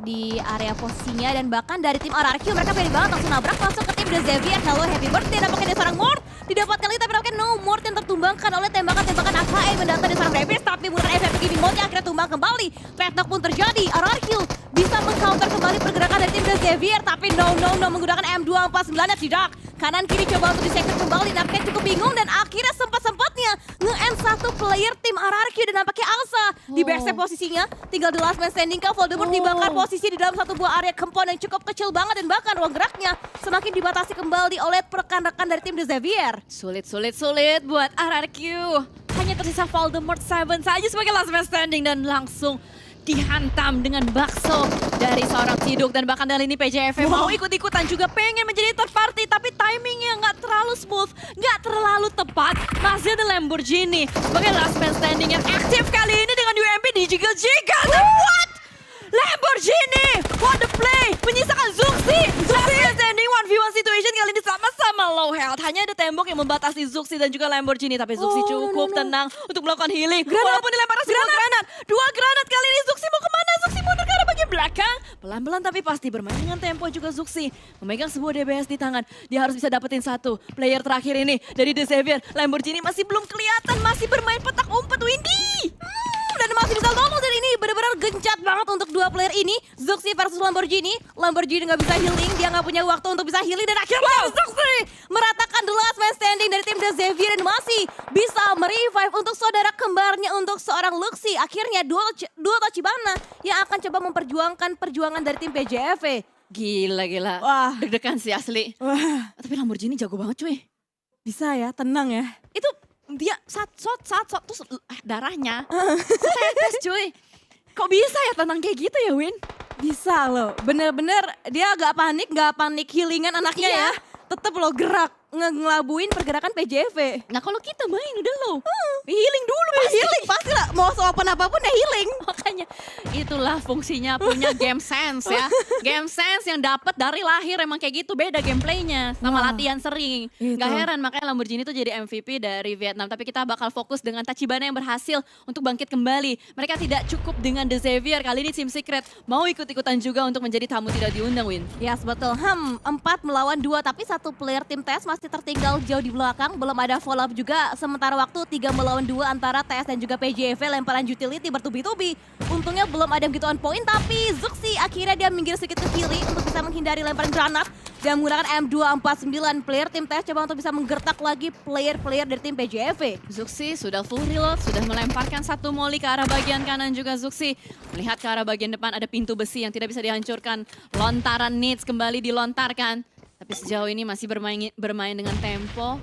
di area posisinya. Dan bahkan dari tim RRQ mereka pede banget langsung nabrak masuk ke tim The Xavier. Hello, happy birthday, nampaknya ada seorang Mort. Didapatkan lagi tapi nampaknya no Mort yang tertumbangkan oleh tembakan-tembakan AKE mendatang dari seorang Rebels. Tapi menggunakan FF Giving Mode akhirnya tumbang kembali. Trade knock pun terjadi. RRQ bisa meng-counter kembali pergerakan dari tim The Xavier. Tapi no menggunakan M249-nya tidak. Kanan kiri coba untuk di-sector kembali. Nampaknya cukup bingung dan akhirnya sempat-sempatnya nge-end satu player tim RRQ. Dan nampaknya Alsa di backstep posisinya. Tinggal the last man standing kah. Voldemort dibakar posisi di dalam satu buah area compound yang cukup kecil banget. Dan bahkan ruang geraknya semakin dibatasi kembali oleh rekan-rekan dari tim The Xavier. Sulit buat RRQ. Hanya tersisa Voldemort 7 saja sebagai last man standing dan langsung dihantam dengan bakso dari seorang Tiduk. Dan bahkan dari ini PJF mau ikut-ikutan juga pengen menjadi third party, tapi timingnya nggak terlalu smooth, nggak terlalu tepat. Masih ada Lamborghini sebagai last man standing yang aktif kali ini dengan UMP dijigal-jigal. What? Lamborghini, what the play, menyisakan Zuxi. Last man standing 1v1 situation kali ini sama-sama low health. Hanya ada tembok yang membatasi Zuxi dan juga Lamborghini, tapi Zuxi cukup tenang untuk melakukan healing. Walaupun dilempar dua granat kali ini. Zuxi mau kemana? Zuxi mundur ke arah bagian belakang. Pelan-pelan tapi pasti bermain dengan tempo juga Zuxi. Memegang sebuah DBS di tangan. Dia harus bisa dapetin satu. Player terakhir ini dari The Xavier. Lamborghini masih belum kelihatan, masih bermain petak umpet Windy. Dan masih bisa lolos dan ini benar-benar gencat banget untuk dua player ini. Zuxi versus Lamborghini. Lamborghini nggak bisa healing, dia nggak punya waktu untuk bisa healing. Dan akhirnya Zuxi meratakan the last man standing dari tim The Xavier. Dan masih bisa merevive untuk saudara kembarnya untuk seorang Luxi. Akhirnya duo Tachibana yang akan coba memperjuangkan perjuangan dari tim PJF. Gila. Wah. Deg-degan sih asli. Wah, Tapi Lamborghini jago banget cuy. bisa ya, tenang ya. Itu dia saat shot terus darahnya tetes cuy. Kok bisa ya tenang kayak gitu ya Win? Bisa loh, bener-bener dia gak panik healingan anaknya Iya. ya. Tetep lo gerak, ngelabuin pergerakan PJV. Nah kalau kita main udah low, healing dulu pasti. Healing pasti lah, mau seopen apapun ya healing. Makanya itulah fungsinya punya game sense ya. Game sense yang dapat dari lahir emang kayak gitu, beda gameplaynya sama Wah, latihan sering. itu. Gak heran makanya Lamborghini tuh jadi MVP dari Vietnam. Tapi kita bakal fokus dengan Tachibana yang berhasil untuk bangkit kembali. Mereka tidak cukup dengan The Xavier, kali ini Team Secret mau ikut-ikutan juga untuk menjadi tamu tidak diundang Win. Yes betul, 4 melawan 2 tapi satu player tim TS masih tertinggal jauh di belakang. Belum ada follow up juga, sementara waktu 3 melawan 2 antara TS dan juga PJV. Lemparan utility bertubi-tubi. Untungnya belum ada yang gitu on point, tapi Zuxi akhirnya dia minggir sedikit ke kiri untuk bisa menghindari lemparan granat. Dan menggunakan M249, player tim TS coba untuk bisa menggertak lagi player-player dari tim PJV. Zuxi sudah full reload, sudah melemparkan satu molly ke arah bagian kanan juga Zuxi. Melihat ke arah bagian depan ada pintu besi yang tidak bisa dihancurkan. Lontaran nades kembali dilontarkan. Tapi sejauh ini masih bermain dengan tempo.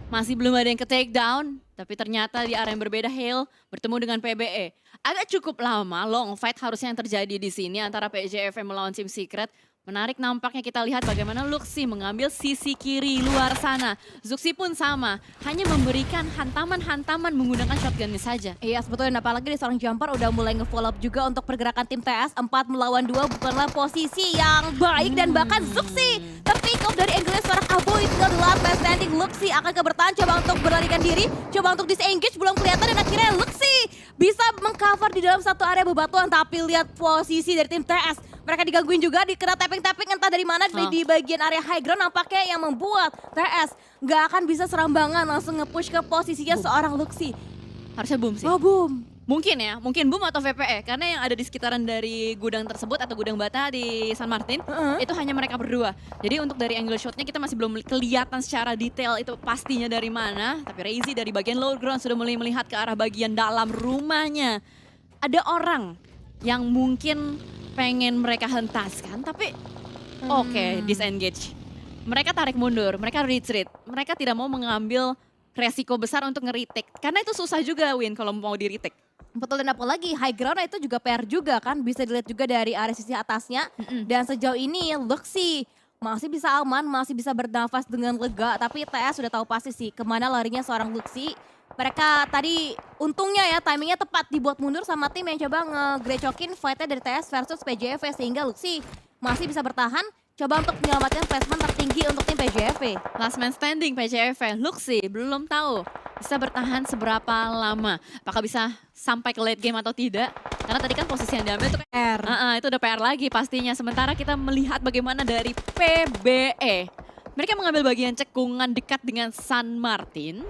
Masih belum ada yang ke take down. Tapi ternyata di area yang berbeda Hale bertemu dengan PBE. Agak cukup lama long fight harusnya yang terjadi di sini antara PJF melawan Team Secret. Menarik nampaknya kita lihat bagaimana Luxi mengambil sisi kiri luar sana. Zuxi pun sama, hanya memberikan hantaman-hantaman menggunakan shotgunnya saja. Iya sebetulnya, apalagi di seorang jumper udah mulai nge-follow up juga untuk pergerakan tim TS. 4 melawan 2 bukanlah posisi yang baik. Dan bahkan Zuxi terpick off dari angle seorang Aboy. Tinggal the last man standing. Luxi akan bertahan, coba untuk berlarikan diri, coba untuk disengage, belum kelihatan. Dan akhirnya Luxi bisa mengcover di dalam satu area bebatuan. Tapi lihat posisi dari tim TS, mereka digangguin juga, dikena tapping entah dari mana di bagian area high ground. Nampaknya yang membuat TS gak akan bisa serambangan langsung nge-push ke posisinya seorang Luxi. Harusnya boom sih. Oh boom. Mungkin ya, mungkin boom atau VPE. Karena yang ada di sekitaran dari gudang tersebut atau gudang bata di San Martin, itu hanya mereka berdua. Jadi untuk dari angle shotnya kita masih belum kelihatan secara detail itu pastinya dari mana. Tapi Reizi dari bagian low ground sudah mulai melihat ke arah bagian dalam rumahnya. Ada orang yang mungkin pengen mereka hentaskan, tapi oke, disengage. Mereka tarik mundur, mereka retreat. Mereka tidak mau mengambil resiko besar untuk nge-retake. Karena itu susah juga Win kalau mau di-retake. Betul, dan apalagi high ground itu juga PR juga kan, bisa dilihat juga dari area sisi atasnya. Dan sejauh ini Luxi masih bisa aman, masih bisa bernafas dengan lega. Tapi TS sudah tahu pasti sih kemana larinya seorang Luxi. Mereka tadi untungnya ya timingnya tepat dibuat mundur sama tim yang coba nge-grecokin fightnya dari TS versus PJV. Sehingga Luxi masih bisa bertahan, coba untuk menyelamatkan placement tertinggi untuk tim PJV. Last man standing PJF, Luxi belum tahu bisa bertahan seberapa lama? Apakah bisa sampai ke late game atau tidak? Karena tadi kan posisi yang diambil itu R. itu udah PR lagi pastinya. Sementara kita melihat bagaimana dari PBE. Mereka mengambil bagian cekungan dekat dengan San Martin.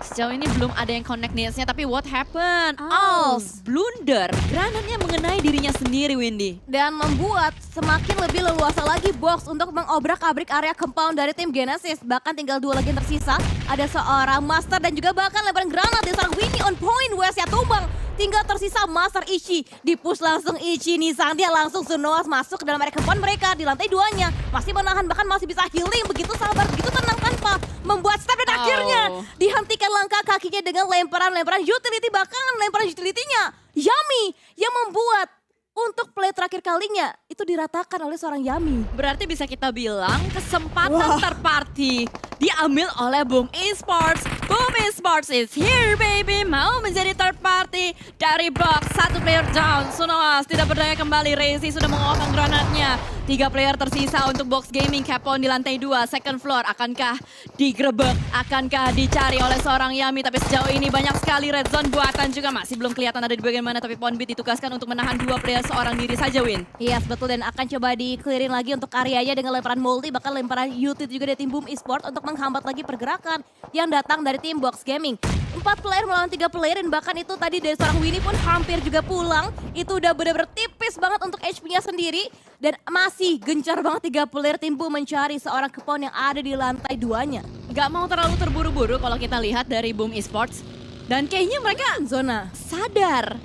Sejauh ini belum ada yang connect netsnya, tapi what happened? Als blunder, granatnya mengenai dirinya sendiri, Windy. Dan membuat semakin lebih leluasa lagi Box untuk mengobrak-abrik area compound dari tim Genesis. Bahkan tinggal 2 lagi yang tersisa. Ada seorang Master dan juga bahkan lebaran granat dari seorang Winnie on point. Wesya tumbang. Tinggal tersisa Master Ichi. Di-push langsung Ichi nih. Dia langsung Sunoas masuk ke dalam area compound mereka. Di lantai 2-nya. Masih menahan, bahkan masih bisa healing. Begitu sabar, begitu tenang tanpa membuat step. Dan akhirnya dihentikan langkah kakinya dengan lemparan-lemparan utility. Bahkan lemparan utility-nya Yami yang membuat untuk play terakhir kalinya itu diratakan oleh seorang Yami. Berarti bisa kita bilang kesempatan third party diambil oleh Boom Esports. Boom Esports is here baby. Mau menjadi third party dari box. 1 player down. Sunoas tidak berdaya kembali. Rezi sudah mengoperasikan granatnya. 3 player tersisa untuk Box Gaming. Capon di lantai 2, second floor. Akankah digrebek? Akankah dicari oleh seorang Yami? Tapi sejauh ini banyak sekali red zone buatan juga. Masih belum kelihatan ada di bagian mana. Tapi Ponbit ditugaskan untuk menahan 2 player seorang diri saja, Win. Yes, betul. Dan akan coba di-clearin lagi untuk areanya dengan lemparan multi. Bahkan lemparan utility juga dari tim Boom Esports untuk menghambat lagi pergerakan yang datang dari tim Box Gaming. 4 player melawan 3 player. Dan bahkan itu tadi dari seorang Winnie pun hampir juga pulang. Itu udah benar-benar tipis banget untuk HP-nya sendiri. Dan masih gencar banget 3 player tim Boom mencari seorang Capone yang ada di lantai 2-nya. Gak mau terlalu terburu-buru kalau kita lihat dari Boom Esports. Dan kayaknya mereka Zona sadar.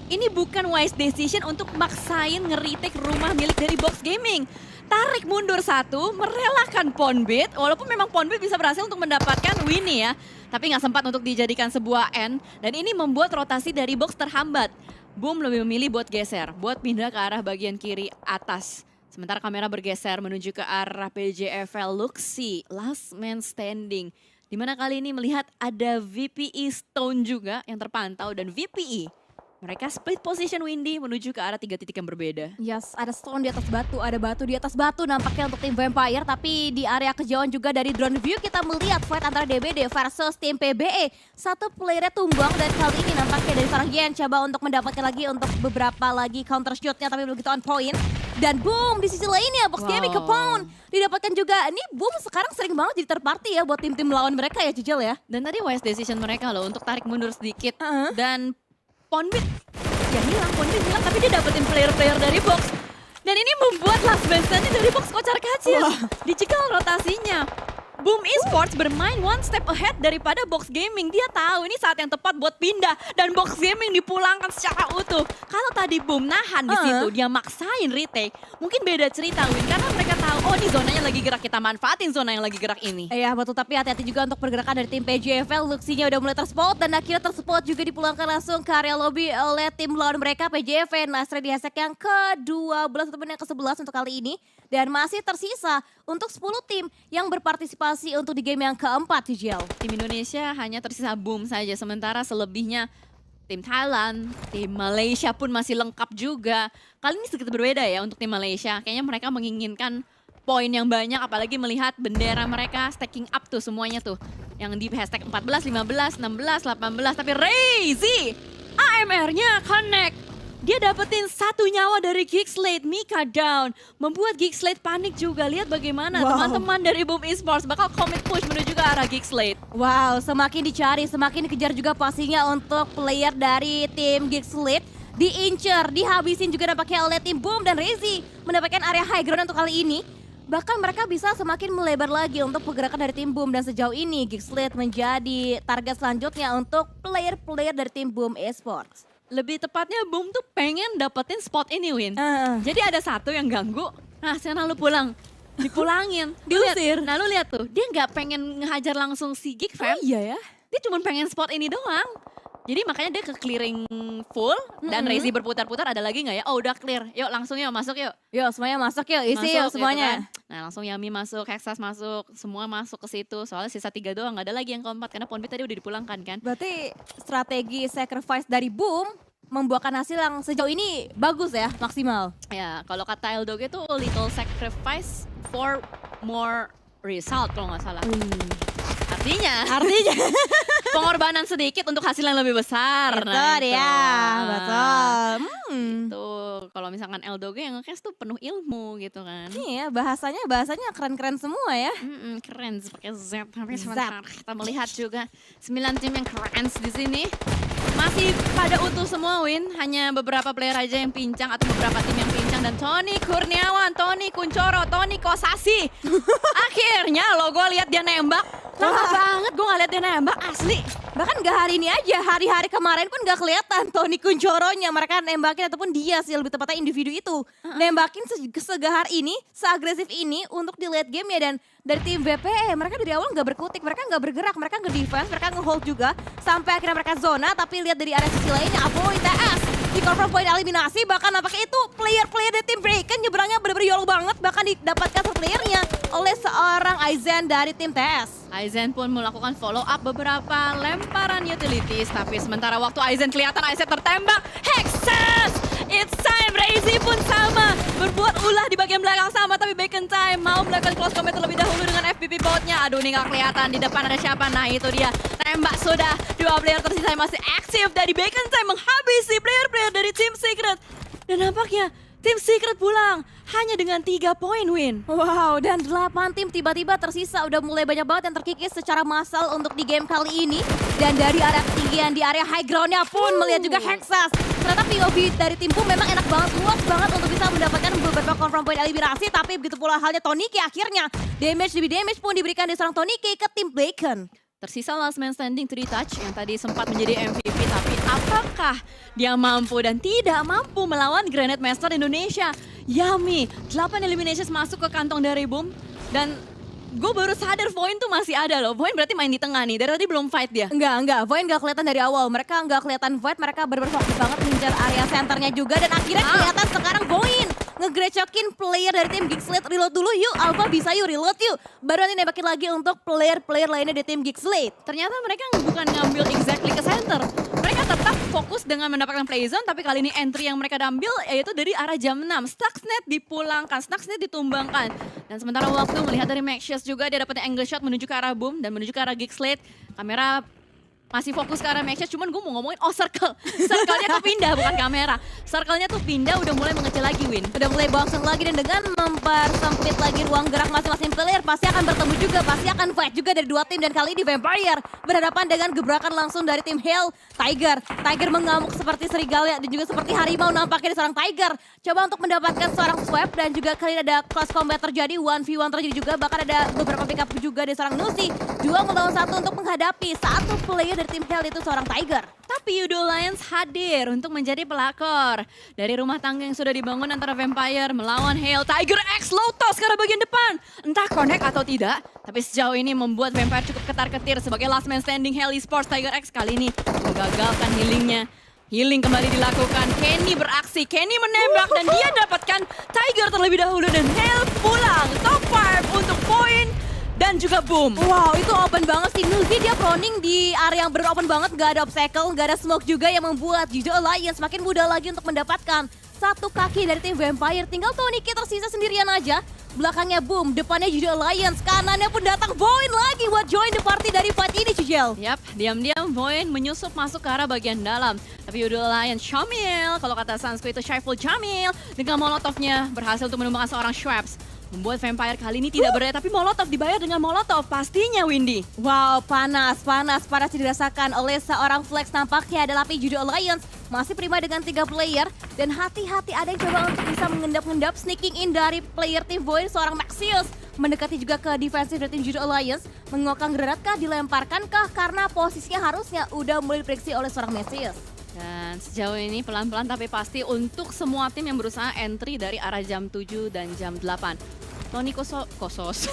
Ini bukan wise decision untuk maksain nge-retake rumah milik dari Box Gaming. Tarik mundur 1, merelakan Ponbit. Walaupun memang Ponbit bisa berhasil untuk mendapatkan Winnie ya. Tapi nggak sempat untuk dijadikan sebuah end. Dan ini membuat rotasi dari Box terhambat. Boom lebih memilih buat geser, buat pindah ke arah bagian kiri atas. Sementara kamera bergeser menuju ke arah PJFL Luxi, last man standing. Dimana kali ini melihat ada VPE Stone juga yang terpantau dan VPE. Mereka split position Windy menuju ke arah 3 titik yang berbeda. Yes, ada stone di atas batu, ada batu di atas batu nampaknya untuk tim Vampire. Tapi di area kejauhan juga dari drone view kita melihat fight antara DBD versus tim PBE. 1 playernya tumbang dan kali ini nampaknya dari seorang Yen coba untuk mendapatkan lagi untuk beberapa lagi counter shootnya tapi belum begitu on point. Dan boom, di sisi lainnya Box Gaming ke Pound didapatkan juga. Ini boom sekarang sering banget jadi third party ya buat tim-tim lawan mereka ya Cicil ya. Dan tadi wise decision mereka loh untuk tarik mundur sedikit. Dan Ponbit ya hilang, Ponbit hilang tapi dia dapetin player-player dari Box. Dan ini membuat last man standing dari Box kocar kacir. Dicekal rotasinya. Boom Esports bermain one step ahead daripada Box Gaming. Dia tahu ini saat yang tepat buat pindah dan Box Gaming dipulangkan secara utuh. Kalau tadi Boom nahan di situ, dia maksain retake, mungkin beda cerita Win, karena mereka tahu oh ini zonanya lagi gerak, kita manfaatin zona yang lagi gerak ini. Iya betul, tapi hati-hati juga untuk pergerakan dari tim PJFL. Luxinya udah mulai terspot dan akhirnya terspot juga dipulangkan langsung ke area lobby oleh tim lawan mereka PJFL. Nasri di hashtag yang ke-12 ataupun yang ke-11 untuk kali ini. Dan masih tersisa untuk 10 tim yang berpartisipasi untuk di game yang keempat, Tijel. Tim Indonesia hanya tersisa Boom saja, sementara selebihnya tim Thailand, tim Malaysia pun masih lengkap juga. Kali ini sedikit berbeda ya untuk tim Malaysia. Kayaknya mereka menginginkan poin yang banyak, apalagi melihat bendera mereka stacking up tuh semuanya tuh. Yang di hashtag 14, 15, 16, 18, tapi Rezi AMR-nya connect. Dia dapetin 1 nyawa dari Geekslate, Mika down. Membuat Geekslate panik juga. Lihat bagaimana teman-teman dari Boom Esports bakal commit push menuju ke arah Geekslate. Wow, semakin dicari, semakin dikejar juga pastinya untuk player dari tim Geekslate. Diincer, dihabisin juga nampaknya oleh tim Boom dan Rezi. Mendapatkan area high ground untuk kali ini. Bahkan mereka bisa semakin melebar lagi untuk pergerakan dari tim Boom. Dan sejauh ini Geekslate menjadi target selanjutnya untuk player-player dari tim Boom Esports. Lebih tepatnya Boom tuh pengen dapetin spot ini Win. Jadi ada 1 yang ganggu, nah sekarang lu pulang. Dipulangin. Diusir. Nah lu lihat tuh, dia nggak pengen ngehajar langsung si Geek Fam. Iya ya. Dia cuma pengen spot ini doang. Jadi makanya dia ke clearing full dan Rezi berputar-putar, ada lagi nggak ya? Oh udah clear, yuk langsung yuk masuk yuk. Yuk semuanya masuk yuk, isi Masuk, yuk semuanya. Gitu kan. Nah langsung Yami masuk, Hexas masuk, semua masuk ke situ. Soalnya sisa 3 doang, nggak ada lagi yang keempat karena Ponbit tadi udah dipulangkan kan. Berarti strategi sacrifice dari Boom membuahkan hasil yang sejauh ini bagus ya, maksimal. Ya kalau kata Eldog itu little sacrifice for more result kalau nggak salah. Artinya pengorbanan sedikit untuk hasil yang lebih besar. Itu Nah, dia, betul. Tuh, kalau misalkan Eldoge yang nge-cast tuh penuh ilmu gitu kan. Iya, bahasanya keren-keren semua ya. Keren pakai Z. Tapi Z. sebentar kita melihat juga 9 tim yang keren di sini. Masih pada utuh semua win, hanya beberapa player aja yang pincang atau beberapa tim yang pincang. Dan Tony Kurniawan, Tony Kuncoro, Tony Kosasi. Akhirnya lo gue lihat dia nembak. Lama banget gue gak lihat dia nembak, asli. Bahkan gak hari ini aja, hari-hari kemarin pun gak kelihatan Tony Kuncoronya. Mereka nembakin ataupun dia sih lebih tepatnya individu itu. Nembakin segahar ini, seagresif ini untuk di late game ya. Dan dari tim VPE mereka dari awal gak berkutik, mereka gak bergerak, mereka nge-defense, mereka nge-hold juga. Sampai akhirnya mereka zona, tapi lihat dari area sisi lainnya, Avoid TS di confirm point eliminasi. Bahkan nampaknya itu player-player dari tim Breaken nyebrangnya bener-bener yolo banget. Bahkan didapatkan satu playernya oleh seorang Aizen dari tim TS. Aizen pun melakukan follow up beberapa lemparan utilities. Tapi sementara waktu Aizen kelihatan, Aizen tertembak. Hexes! It's time! Razy pun sama. Berbuat ulah di bagian belakang sama. Tapi Bacon Time mau melakukan close combat terlebih dahulu dengan FPP botnya. Aduh, ini gak kelihatan. Di depan ada siapa? Nah, itu dia. Tembak sudah. Dua player tersisa yang masih aktif dari Bacon Time menghabisi player-player dari Team Secret. Dan nampaknya Tim Secret pulang hanya dengan 3 poin win. Wow, dan 8 tim tiba-tiba tersisa. Udah mulai banyak banget yang terkikis secara massal untuk di game kali ini. Dan dari area ketinggian, di area high groundnya pun melihat juga Hexas. Ternyata POV dari timku memang enak banget, luas banget untuk bisa mendapatkan beberapa confirm point eliminasi. Tapi begitu pula halnya Toniki akhirnya. Damage demi damage pun diberikan dari seorang Toniki ke tim Bacon. Tersisa last man standing 3 touch yang tadi sempat menjadi MVP. Tapi apakah dia mampu dan tidak mampu melawan Granite Master Indonesia? Yummy, 8 eliminations masuk ke kantong dari Boom. Dan gue baru sadar Voin tuh masih ada loh. Voin berarti main di tengah nih, dari tadi belum fight dia. Enggak. Voin gak kelihatan dari awal. Mereka gak kelihatan fight, mereka bener-bener fokus banget ngincar area centernya juga. Dan akhirnya kelihatan sekarang Voin ngegerecokin player dari tim Geekslate. Reload dulu yuk, Alpha bisa yuk, reload yuk. Baru nanti nembakin lagi untuk player-player lainnya di tim Geekslate. Ternyata mereka bukan ngambil exactly ke center. Mereka tetap fokus dengan mendapatkan play zone, tapi kali ini entry yang mereka ambil yaitu dari arah jam 6. Stuxnet dipulangkan, Stuxnet ditumbangkan. Dan sementara waktu melihat dari Maxius juga, dia dapetnya angle shot menuju ke arah Boom dan menuju ke arah Geekslate. Kamera masih fokus ke arah Maxius, cuman gue mau ngomongin, circle. Circle-nya tuh pindah, bukan kamera. Circle-nya tuh pindah, udah mulai mengecil lagi Win. Udah mulai bongseng lagi dan dengan mempersempit lagi ruang gerak masing-masing player, pasti akan bertemu juga, pasti akan fight juga dari dua tim. Dan kali ini Vampire berhadapan dengan gebrakan langsung dari tim Hell Tiger. Tiger mengamuk seperti serigala dan juga seperti harimau nampaknya di seorang Tiger. Coba untuk mendapatkan seorang swap dan juga kali ini ada close combat terjadi, 1v1 terjadi juga. Bahkan ada beberapa pickup juga dari seorang Nusi. 2 melawan 1 untuk menghadapi satu player dari tim Hell itu seorang Tiger. Tapi Yudo Lions hadir untuk menjadi pelakor dari rumah tangga yang sudah dibangun antara Vampire melawan Hell. Tiger X Lotus ke arah bagian depan. Entah connect atau tidak, tapi sejauh ini membuat Vampire cukup ketar-ketir sebagai last man standing Hell Esports. Tiger X kali ini menggagalkan healingnya. Healing kembali dilakukan, Kenny beraksi, Kenny menembak dan dia dapatkan Tiger terlebih dahulu dan Hell pulang. Top 5 untuk poin dan juga Boom. Wow, itu open banget sih. Nuzi dia proning di area yang beropen banget, gak ada obstacle, gak ada smoke juga yang membuat Judo Alliance semakin mudah lagi untuk mendapatkan satu kaki dari tim Vampire. Tinggal Toniki tersisa sendirian aja. Belakangnya Boom, depannya Judo Alliance, kanannya pun datang Voin lagi buat join the party dari fight ini, Cicel. Yap, diam-diam Voin menyusup masuk ke arah bagian dalam. Tapi Judo Alliance Shamil, kalau kata Sansku itu Shaiful Jamil, dengan molotovnya berhasil untuk menumbangkan seorang Schweppes. Membuat Vampire kali ini tidak berdaya, tapi Molotov dibayar dengan Molotov. Pastinya Windy. Wow, panas dirasakan oleh seorang Flex. Nampaknya adalah Judo Alliance masih prima dengan 3 player. Dan hati-hati ada yang coba untuk bisa mengendap-endap sneaking in dari player tim Void, seorang Maxius. Mendekati juga ke defensif dari tim Judo Alliance. Mengokang granat kah, dilemparkan kah, karena posisinya harusnya udah mulai diprediksi oleh seorang Maxius. Dan sejauh ini pelan-pelan tapi pasti untuk semua tim yang berusaha entry dari arah jam 7 dan jam 8. Tony Kosos.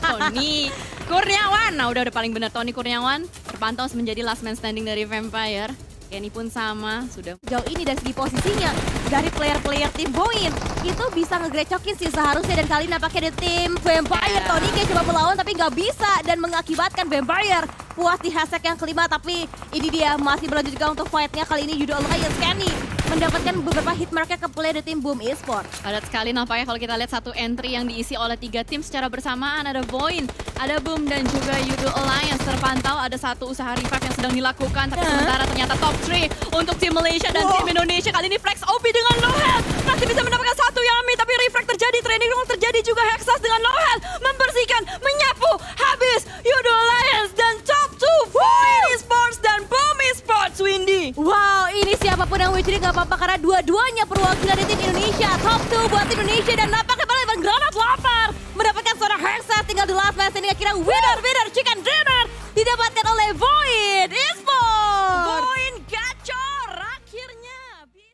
Tony Kurniawan. Nah udah paling benar Tony Kurniawan terpantau menjadi last man standing dari Vampire. Kenny pun sama, sudah. Jauh ini dari segi posisinya, dari player-player tim Void itu bisa ngegrecokin sih seharusnya. Dan kali nampaknya di tim Vampire, Tony kayak coba melawan tapi nggak bisa. Dan mengakibatkan Vampire puas di hashtag yang kelima. Tapi ini dia masih berlanjut juga untuk fightnya. Kali ini Judo Alliance Kenny mendapatkan beberapa hit marknya ke play dari tim Boom Esports. Padat sekali nampaknya kalau kita lihat satu entry yang diisi oleh 3 tim secara bersamaan. Ada Void, ada Boom dan juga Yudo Alliance. Terpantau ada satu usaha revive yang sedang dilakukan. Tapi sementara ternyata top 3 untuk tim Malaysia dan tim Indonesia. Kali ini Flex OP dengan low health. Masih bisa mendapatkan satu Yami tapi refrag terjadi. Training room terjadi juga. Hexas dengan low health. Membersihkan, menyapu, habis. Yudo Alliance dan top 2 Void Esports dan Boom Esports, Windy. Wow, ini siapapun yang witchery gak apa-apa karena dua-duanya perwakilan dari tim Indonesia. Top 2 buat tim Indonesia dan nampaknya pada Evan Granat lapar. Mendapatkan seorang Hexa, tinggal the last man standing. Akhirnya winner